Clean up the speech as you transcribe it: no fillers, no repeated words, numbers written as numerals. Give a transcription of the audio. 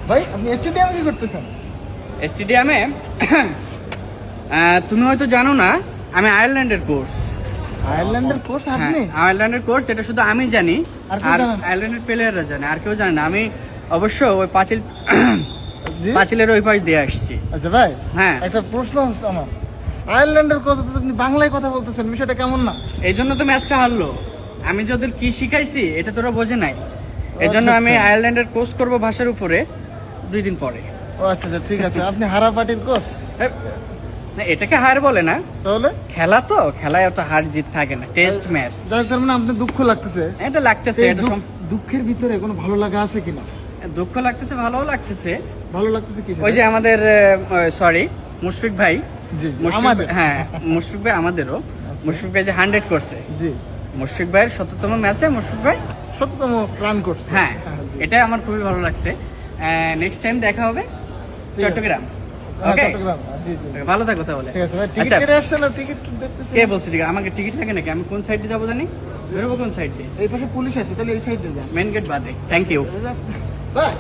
ভাই আপনি স্টেডিয়ামে কি করতেছেন? স্টেডিয়ামে তুমি হয়তো জানো না, আমি আয়ারল্যান্ডের কোর্স। আয়ারল্যান্ডের কোচ আপনি? আয়ারল্যান্ডের কোর্স, এটা শুধু আমি জানি, আর কেউ আর জানে না? আয়ারল্যান্ডের প্লেয়াররা জানে, আর কেউ জানে না। আমি অবশ্য ওই জি? পাঁচিলের ওই পাশ দিয়ে আসছি। আচ্ছা ভাই, হ্যাঁ। একটা প্রশ্ন হচ্ছে আমার, আয়ারল্যান্ডের কথা তো আপনি বাংলায় কথা বলতেছেন, বিষয়টা কেমন না? এই জন্য তো ম্যাচটা হারলো। আমি যে ওদের কি শিখাইছি এটা তোরা বোঝে নাই। এই জন্য আচ্ছা, আমি আচ্ছা। আয়ারল্যান্ডের কোর্স করবো ভাষার উপরে 2 দিন পরে। ও আচ্ছা আচ্ছা, ঠিক আছে। আপনি হারা পার্টির কোচ? এ, না, এটাকে হার বলে না, তাহলে খেলা তো, খেলায় অত হার জিত থাকে না, টেস্ট ম্যাচ। তার মানে আপনার দুঃখ লাগতেছে? এটা লাগতেছে, এই এটা দুঃখের ভিতরে কোনো ভালো লাগা আছে কিনা? দুঃখ লাগতেছে, ভালোও লাগতেছে। ভালো লাগতেছে কি ওই যে আমাদের সরি মুশফিক ভাই, জি জি, মুশফিক আমাদের। হ্যাঁ, মুশফিক ভাই আমাদেরও। মুশফিক ভাই যে 100 করছে, জি, মুশফিক ভাইয়ের 100তম ম্যাচে মুশফিক ভাই, শততম রান করছে। হ্যাঁ, জি। এটা আমার খুবই ভালো লাগছে। নেক্সট টাইম দেখা হবে ঠিক আছে। চট্টগ্রাম। হ্যাঁ, ওকে, চট্টগ্রাম, জি জি। ভালো থাকো তাহলে। ঠিক আছে ভাই, টিকিট আচ্ছা, কেটে আসছেন না? টিকিট দেখতেছি। কে বলছে টিকিট? আমাকে টিকিট লাগে নাকি? আমি কোন সাইডে যাবো জানি? বেরোবো কোন সাইড দিয়ে? এই পাশে পুলিশ আছে, তাহলে এই সাইডে যান। মেন গেট বাদে। Thank you. ভাই